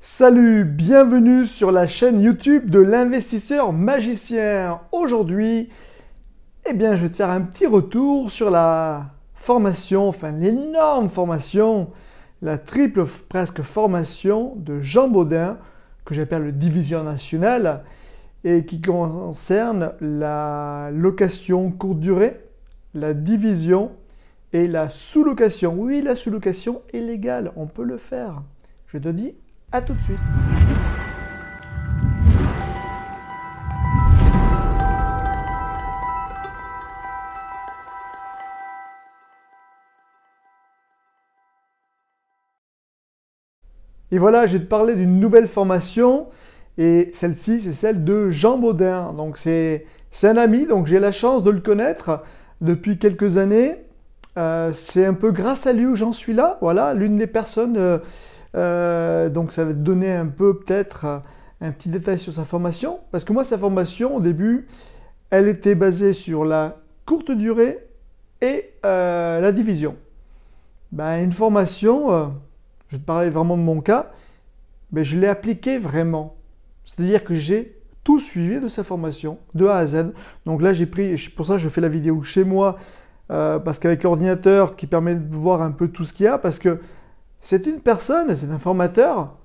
Salut, bienvenue sur la chaîne YouTube de l'investisseur magicien. Aujourd'hui, je vais te faire un petit retour sur la formation, enfin l'énorme formation, la triple presque formation de Jean Bodin, que j'appelle le division national, et qui concerne la location courte durée, la division et la sous-location. Oui, la sous-location est légale, on peut le faire. Je te dis à tout de suite. Et voilà, je vais te parler d'une nouvelle formation. Et celle-ci, c'est celle de Jean Bodin. Donc c'est un ami, donc j'ai la chance de le connaître depuis quelques années. C'est un peu grâce à lui où j'en suis là. Voilà, l'une des personnes... donc ça va te donner un peu peut-être un petit détail sur sa formation. Parce que moi, sa formation, au début, elle était basée sur la courte durée et la division. Une formation, je vais te parler vraiment de mon cas, mais je l'ai appliquée vraiment. C'est-à-dire que j'ai tout suivi de sa formation, de A à Z. Donc là, j'ai pris, pour ça je fais la vidéo chez moi, parce qu'avec l'ordinateur qui permet de voir un peu tout ce qu'il y a, parce que c'est une personne, c'est un formateur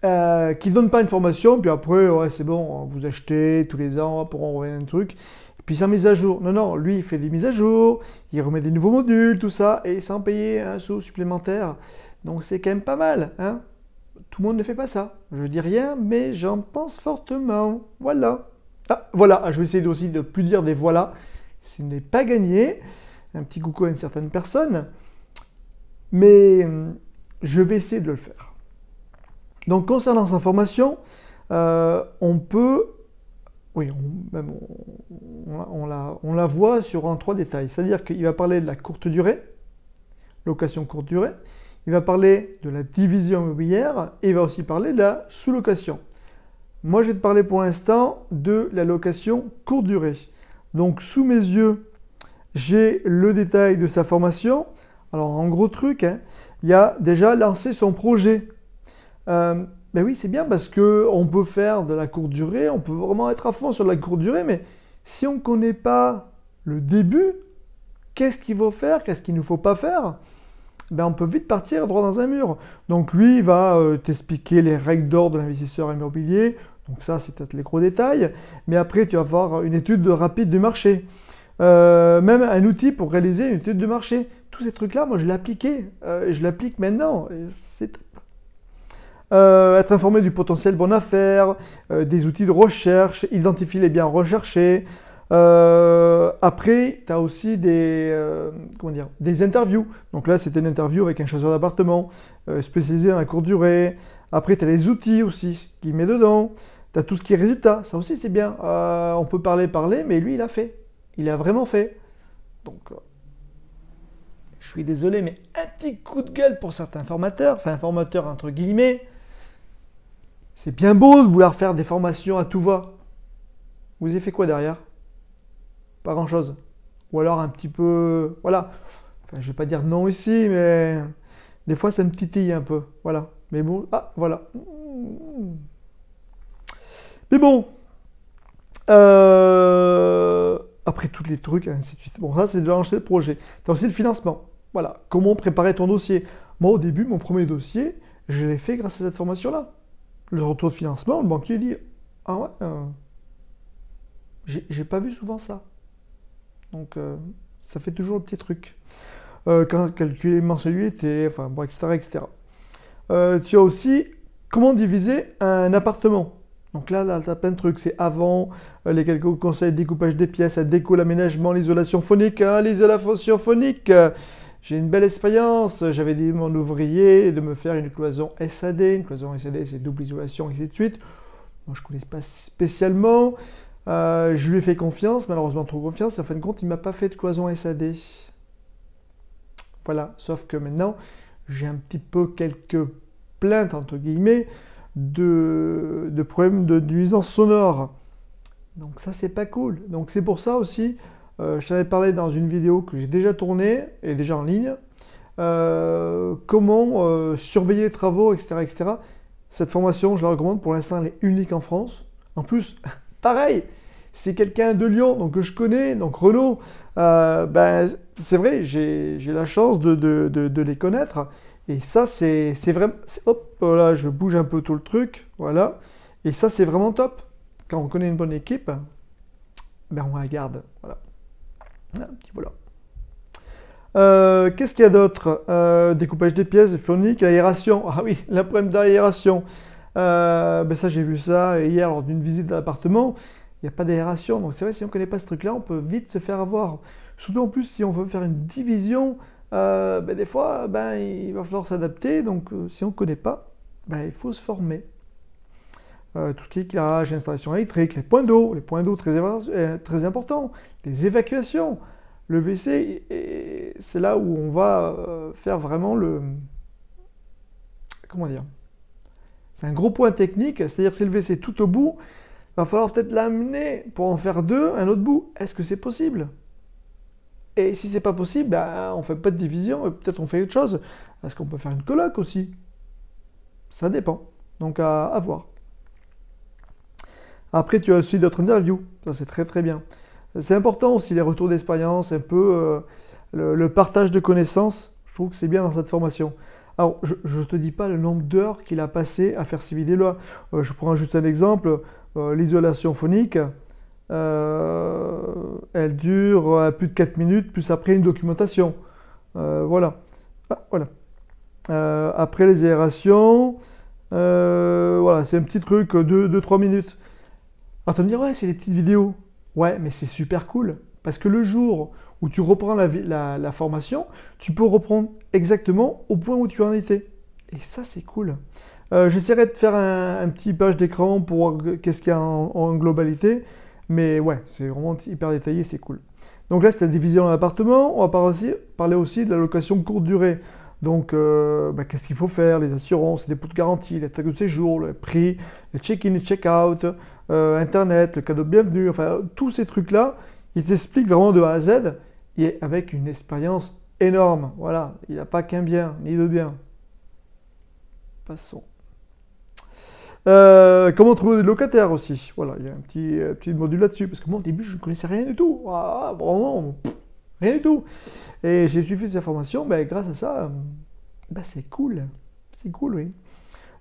qui ne donne pas une formation, puis après, ouais, c'est bon, vous achetez tous les ans pour envoyer un truc, et puis sans mise à jour. Non, non, lui, il fait des mises à jour, il remet des nouveaux modules, tout ça, et sans payer un sou supplémentaire. Donc c'est quand même pas mal, hein. Tout le monde ne fait pas ça. Je dis rien, mais j'en pense fortement. Voilà. Ah, voilà, je vais essayer aussi de ne plus dire des voilà. Ce n'est pas gagné. Un petit coucou à une certaine personne. Mais je vais essayer de le faire. Donc, concernant sa formation, on peut... Oui, on la voit en trois détails. C'est-à-dire qu'il va parler de la courte durée, location courte durée. Il va parler de la division immobilière et il va aussi parler de la sous-location. Moi, je vais te parler pour l'instant de la location courte durée. Donc, sous mes yeux, j'ai le détail de sa formation. Alors, en gros truc, hein, il y a déjà lancé son projet. Oui, c'est bien parce qu'on peut faire de la courte durée, on peut vraiment être à fond sur la courte durée, mais si on ne connaît pas le début, qu'est-ce qu'il faut faire, qu'est-ce qu'il ne faut pas faire, on peut vite partir droit dans un mur. Donc lui, il va t'expliquer les règles d'or de l'investisseur immobilier. Donc ça, c'est peut-être les gros détails. Mais après, tu vas avoir une étude rapide du marché. Même un outil pour réaliser une étude de marché. Tous ces trucs-là, moi, je l'ai appliqué. Je l'applique maintenant. C'est top. Être informé du potentiel bonne affaire, des outils de recherche, identifier les biens recherchés. Après, tu as aussi des interviews. Donc là, c'était une interview avec un chasseur d'appartement spécialisé dans la courte durée. Après, tu as les outils aussi qu'il met dedans. Tu as tout ce qui est résultat. Ça aussi, c'est bien. On peut parler, mais lui, il a fait. Il a vraiment fait. Donc, je suis désolé, mais un petit coup de gueule pour certains formateurs. Enfin, formateurs entre guillemets. C'est bien beau de vouloir faire des formations à tout va. Vous avez fait quoi derrière? Pas grand chose. Ou alors un petit peu... Voilà. Enfin, je vais pas dire non ici, mais... Des fois, ça me titille un peu. Voilà. Mais bon... Ah, voilà. Mais bon. Après, tous les trucs, ainsi de suite. Bon, ça, c'est de lancer le projet. Tu as aussi le financement. Voilà. Comment préparer ton dossier? Moi, au début, mon premier dossier, je l'ai fait grâce à cette formation-là. Le retour de financement, le banquier dit « Ah ouais, j'ai pas vu souvent ça. » Donc, ça fait toujours le petit truc. Quand calculer les mensualités, enfin, bon, etc. etc. Tu as aussi comment diviser un appartement. Donc là tu as plein de trucs. C'est avant, les quelques conseils de découpage des pièces, la déco, l'aménagement, l'isolation phonique. Hein, l'isolation phonique, j'ai une belle expérience. J'avais dit à mon ouvrier de me faire une cloison SAD. Une cloison SAD, c'est double isolation, et ainsi de suite. Moi, je ne connais pas spécialement. Je lui ai fait confiance, malheureusement trop confiance, en fin de compte, il ne m'a pas fait de cloison SAD. Voilà, sauf que maintenant, j'ai un petit peu quelques plaintes, entre guillemets, de problèmes de nuisance sonore. Donc ça, c'est pas cool. Donc c'est pour ça aussi, je t'en ai parlé dans une vidéo que j'ai déjà tournée, et déjà en ligne, comment surveiller les travaux, etc., etc. Cette formation, je la recommande. Pour l'instant, elle est unique en France. En plus, pareil, c'est quelqu'un de Lyon, donc que je connais, donc Renaud. Ben, c'est vrai, j'ai la chance de les connaître. Et ça, c'est vraiment... Hop, là, je bouge un peu tout le truc. Voilà. Et ça, c'est vraiment top. Quand on connaît une bonne équipe, ben, on la garde. Voilà. Un petit voilà. Qu'est-ce qu'il y a d'autre? Découpage des pièces, phonique, aération. Ah oui, le problème d'aération. Ben ça, j'ai vu ça hier lors d'une visite à l'appartement. Il n'y a pas d'aération. Donc c'est vrai, si on ne connaît pas ce truc-là, on peut vite se faire avoir. Surtout en plus, si on veut faire une division, ben, des fois, ben, il va falloir s'adapter. Donc si on ne connaît pas, ben, il faut se former. Tout ce qui est éclairage, installation électrique, les points d'eau très important, les évacuations. Le WC, c'est là où on va faire vraiment le... Comment dire? C'est un gros point technique, c'est-à-dire que si le WC tout au bout, il va falloir peut-être l'amener pour en faire deux, un autre bout. Est-ce que c'est possible? Et si c'est pas possible, ben, on fait pas de division, peut-être on fait autre chose. Est-ce qu'on peut faire une coloc aussi? Ça dépend. Donc à voir. Après, tu as aussi d'autres interviews. Ça, c'est très très bien. C'est important aussi les retours d'expérience, un peu le partage de connaissances. Je trouve que c'est bien dans cette formation. Alors, je ne te dis pas le nombre d'heures qu'il a passé à faire ces vidéos-là. Je prends juste un exemple. L'isolation phonique, elle dure plus de 4 minutes, plus après une documentation. Voilà. Ah, voilà. Après les aérations, voilà, c'est un petit truc de 3 minutes. Alors tu vas me dire, ouais, c'est des petites vidéos. Ouais, mais c'est super cool. Parce que le jour où tu reprends la formation, tu peux reprendre exactement au point où tu en étais. Et ça, c'est cool. J'essaierai de faire un petit page d'écran pour voir qu'est-ce qu'il y a en globalité. Mais ouais, c'est vraiment hyper détaillé, c'est cool. Donc là, c'est la division en appartement. On va parler aussi de la location courte durée. Donc, qu'est-ce qu'il faut faire? Les assurances, les dépôts de garantie, les taxes de séjour, le prix, les check-in et check-out, Internet, le cadeau de bienvenue, enfin, tous ces trucs-là, ils t'expliquent vraiment de A à Z et avec une expérience énorme. Voilà, il n'y a pas qu'un bien, ni deux biens. Passons. Comment trouver des locataires aussi? Voilà, il y a un petit module là-dessus, parce que moi, au début, je ne connaissais rien du tout. Ah, vraiment, rien du tout. Et j'ai suivi ces informations, ben, grâce à ça, ben, c'est cool. C'est cool, oui.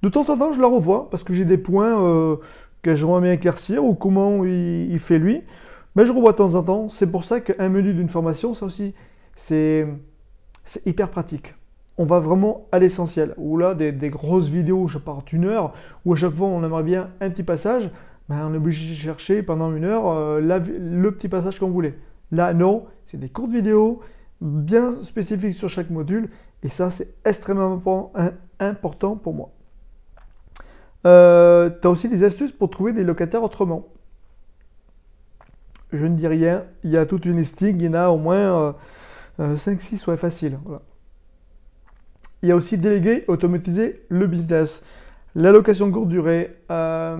De temps en temps, je la revois, parce que j'ai des points que j'aimerais bien éclaircir, ou comment il fait lui. Mais je revois de temps en temps. C'est pour ça qu'un menu d'une formation, ça aussi, c'est hyper pratique. On va vraiment à l'essentiel. Ou là, des grosses vidéos, je pars d'une heure, où à chaque fois, on aimerait bien un petit passage, ben, on est obligé de chercher pendant une heure le petit passage qu'on voulait. Là, non, c'est des courtes vidéos, bien spécifiques sur chaque module, et ça, c'est extrêmement important pour moi. Tu as aussi des astuces pour trouver des locataires autrement. Je ne dis rien, il y a toute une listing, il y en a au moins 5-6, ouais, facile. Voilà. Il y a aussi déléguer, automatiser le business. La location courte durée, ça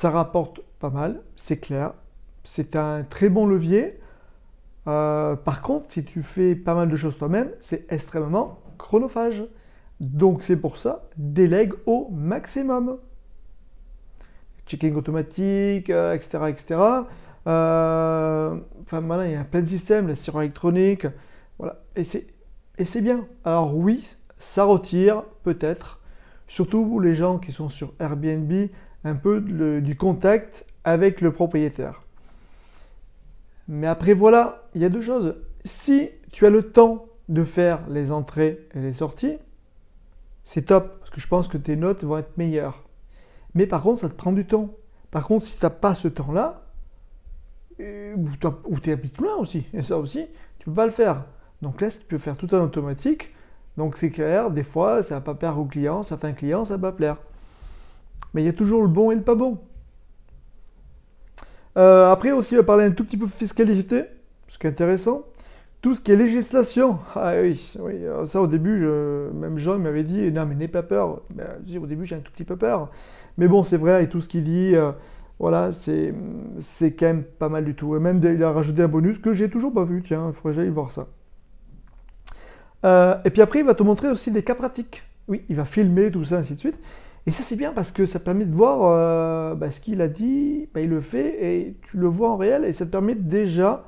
rapporte pas mal, c'est clair. C'est un très bon levier. Par contre, si tu fais pas mal de choses toi-même, c'est extrêmement chronophage. Donc c'est pour ça, délègue au maximum. Checking automatique, etc. etc. Enfin, maintenant, il y a plein de systèmes, la serrure électronique. Voilà. Et c'est bien. Alors oui, ça retire peut-être, surtout pour les gens qui sont sur Airbnb, un peu du contact avec le propriétaire. Mais après, voilà, il y a deux choses. Si tu as le temps de faire les entrées et les sorties, c'est top, parce que je pense que tes notes vont être meilleures. Mais par contre, ça te prend du temps. Par contre, si tu n'as pas ce temps-là, ou tu habites loin aussi, et ça aussi, tu ne peux pas le faire. Donc là, tu peux faire tout en automatique. Donc c'est clair, des fois, ça ne va pas plaire aux clients, certains clients, ça ne va pas plaire. Mais il y a toujours le bon et le pas bon. Après aussi, on va parler un tout petit peu de fiscalité, ce qui est intéressant. Tout ce qui est législation. Ah oui, oui, ça au début, même Jean m'avait dit, non mais n'aie pas peur. Ben, au début, j'ai un tout petit peu peur. Mais bon, c'est vrai, et tout ce qu'il dit, voilà, c'est quand même pas mal du tout. Et même, il a rajouté un bonus que j'ai toujours pas vu. Tiens, il faudrait que j'aille voir ça. Et puis après, il va te montrer aussi des cas pratiques. Oui, il va filmer tout ça, ainsi de suite. Et ça, c'est bien parce que ça permet de voir ce qu'il a dit, il le fait, et tu le vois en réel, et ça te permet déjà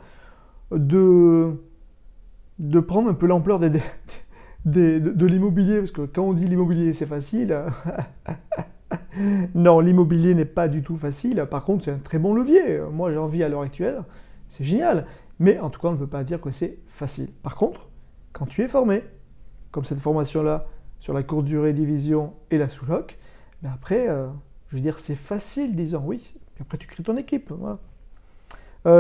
de, de prendre un peu l'ampleur de l'immobilier, parce que quand on dit l'immobilier, c'est facile, non, l'immobilier n'est pas du tout facile. Par contre, c'est un très bon levier. Moi, j'ai envie à l'heure actuelle, c'est génial. Mais en tout cas, on ne peut pas dire que c'est facile. Par contre, quand tu es formé, comme cette formation-là, sur la courte durée, division et la sous-loc, mais après, je veux dire, c'est facile, disons oui. Et après, tu crées ton équipe. Voilà.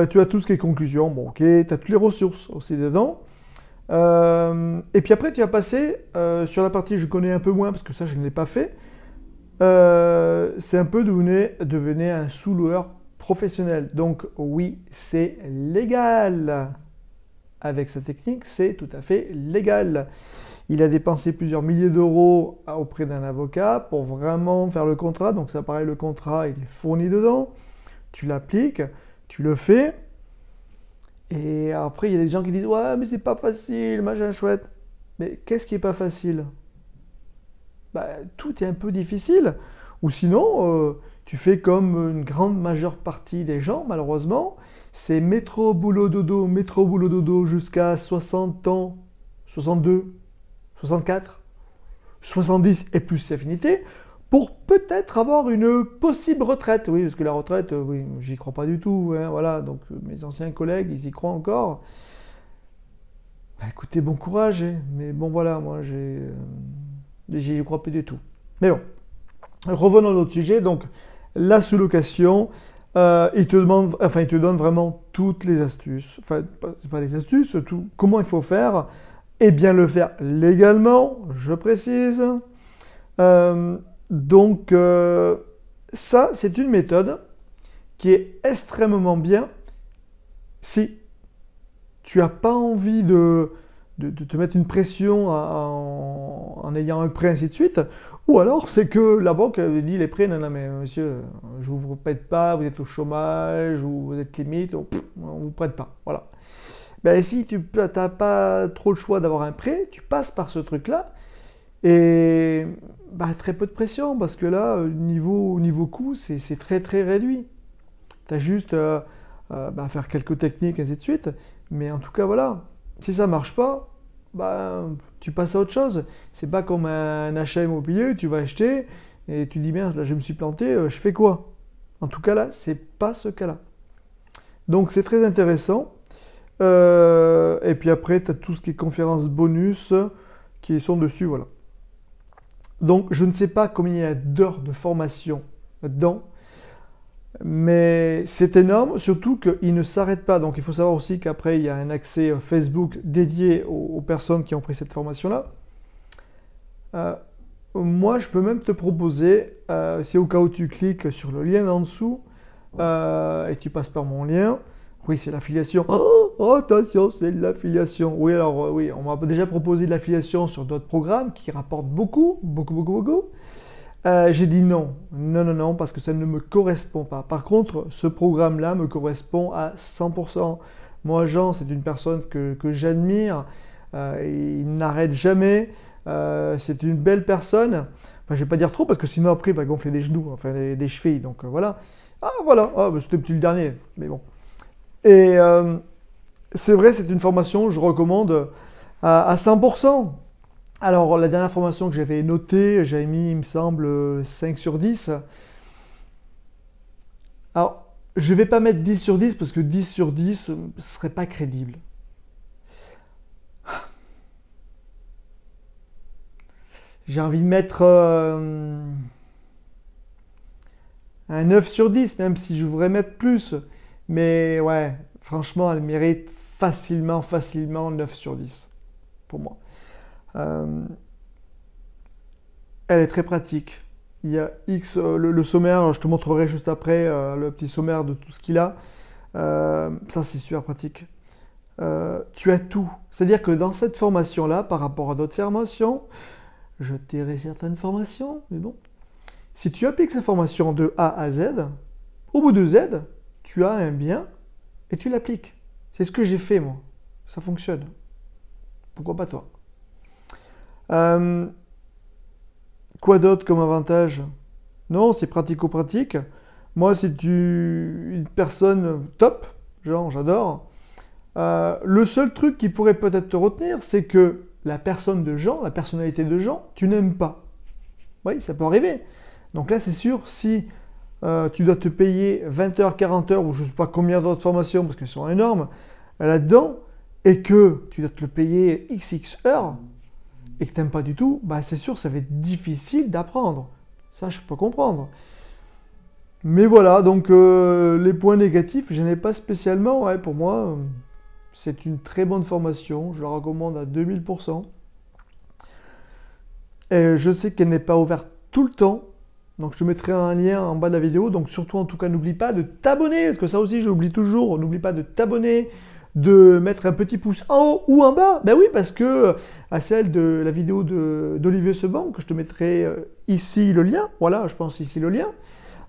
Tu as tout ce qui est conclusion. Bon, ok, tu as toutes les ressources aussi dedans. Et puis après, tu vas passer sur la partie, je connais un peu moins, parce que ça, je ne l'ai pas fait. C'est un peu devenir un sous-loueur professionnel. Donc oui, c'est légal. Avec sa technique, c'est tout à fait légal. Il a dépensé plusieurs milliers d'euros auprès d'un avocat pour vraiment faire le contrat. Donc ça paraît, le contrat, il est fourni dedans. Tu l'appliques, tu le fais. Et après, il y a des gens qui disent « Ouais, mais c'est pas facile, machin chouette. » Mais qu'est-ce qui est pas facile? Tout est un peu difficile. Ou sinon, tu fais comme une grande majeure partie des gens, malheureusement. C'est métro, boulot, dodo jusqu'à 60 ans, 62, 64, 70 et plus affinité, pour peut-être avoir une possible retraite. Oui, parce que la retraite, oui, j'y crois pas du tout. Hein, voilà, donc mes anciens collègues, ils y croient encore. Écoutez, bon courage. Hein, mais bon, voilà, moi, j'y crois plus du tout. Mais bon, revenons à notre sujet. Donc, la sous-location, il te donne vraiment toutes les astuces. Enfin, c'est pas les astuces, tout, comment il faut faire. Et bien le faire légalement, je précise. Donc, ça, c'est une méthode qui est extrêmement bien si tu n'as pas envie de te mettre une pression en ayant un prêt, ainsi de suite. Ou alors, c'est que la banque dit les prêts, non, non, mais monsieur, je ne vous prête pas, vous êtes au chômage, ou vous êtes limite, on ne vous prête pas. Voilà. Si tu n'as pas trop le choix d'avoir un prêt, tu passes par ce truc-là, et très peu de pression, parce que là, niveau coût, c'est très très réduit. Tu as juste à faire quelques techniques, ainsi de suite. Mais en tout cas, voilà, si ça ne marche pas, tu passes à autre chose. C'est pas comme un achat immobilier, tu vas acheter et tu dis merde, là je me suis planté, je fais quoi? En tout cas là, c'est pas ce cas-là. Donc c'est très intéressant. Et puis après, tu as tout ce qui est conférences bonus qui sont dessus, voilà. Donc je ne sais pas combien il y a d'heures de formation là-dedans, mais c'est énorme, surtout qu'il ne s'arrête pas. Donc il faut savoir aussi qu'après, il y a un accès Facebook dédié aux personnes qui ont pris cette formation-là. Moi, je peux même te proposer, si au cas où tu cliques sur le lien en dessous et tu passes par mon lien, oui, c'est l'affiliation. Oh, attention, c'est l'affiliation. Oui, alors oui, on m'a déjà proposé de l'affiliation sur d'autres programmes qui rapportent beaucoup. J'ai dit non, non, parce que ça ne me correspond pas. Par contre, ce programme-là me correspond à 100%. Moi, Jean, c'est une personne que j'admire. Il n'arrête jamais. C'est une belle personne. Enfin, je ne vais pas dire trop parce que sinon après, il va gonfler des genoux, enfin des chevilles. Donc voilà. Ah, voilà. C'était le dernier, mais bon. Et c'est vrai, c'est une formation que je recommande à 100%. Alors, la dernière formation que j'avais notée, j'avais mis, il me semble, 5 sur 10. Alors, je ne vais pas mettre 10 sur 10 parce que 10 sur 10 ce ne serait pas crédible. J'ai envie de mettre un 9 sur 10, même si je voudrais mettre plus. Mais ouais, franchement, elle mérite facilement 9 sur 10 pour moi. Elle est très pratique. Il y a X, le sommaire, je te montrerai juste après le petit sommaire de tout ce qu'il a. Ça, c'est super pratique. Tu as tout. C'est-à-dire que dans cette formation-là, par rapport à d'autres formations, je tairai certaines formations, mais bon. Si tu appliques cette formation de A à Z, au bout de Z, tu as un bien et tu l'appliques. C'est ce que j'ai fait, moi. Ça fonctionne. Pourquoi pas toi? Quoi d'autre comme avantage? Non, c'est pratico-pratique. Moi, c'est une personne top, genre j'adore. Le seul truc qui pourrait peut-être te retenir, c'est que la personne de Jean, la personnalité de Jean, tu n'aimes pas. Oui, ça peut arriver. Donc là, c'est sûr, si tu dois te payer 20 heures, 40 heures, ou je ne sais pas combien d'autres formations, parce qu'elles sont énormes, là-dedans, et que tu dois te le payer XX heures, et que tu n'aimes pas du tout, bah c'est sûr, ça va être difficile d'apprendre. Ça, je peux comprendre. Mais voilà, donc les points négatifs, je n'en ai pas spécialement. Ouais, pour moi, c'est une très bonne formation. Je la recommande à 2000%. Et je sais qu'elle n'est pas ouverte tout le temps. Donc je te mettrai un lien en bas de la vidéo. Donc surtout, en tout cas, n'oublie pas de t'abonner. Parce que ça aussi, j'oublie toujours. N'oublie pas de t'abonner, de mettre un petit pouce en haut ou en bas. Ben oui, parce que à celle de la vidéo d'Olivier Seban, que je te mettrai ici le lien. Voilà, je pense ici le lien.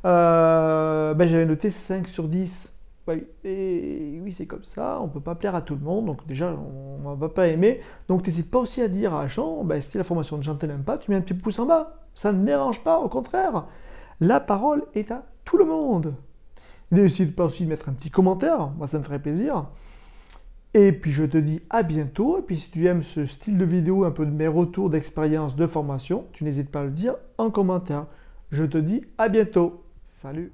Ben j'avais noté 5 sur 10. Oui, et oui, c'est comme ça, on ne peut pas plaire à tout le monde, donc déjà, on ne va pas aimer. Donc, n'hésite pas aussi à dire à Jean, ben, si la formation de Jean ne t'aime pas, tu mets un petit pouce en bas. Ça ne dérange pas, au contraire. La parole est à tout le monde. N'hésite pas aussi de mettre un petit commentaire, moi ça me ferait plaisir. Et puis, je te dis à bientôt. Et puis, si tu aimes ce style de vidéo, un peu de mes retours d'expérience de formation, tu n'hésites pas à le dire en commentaire. Je te dis à bientôt. Salut!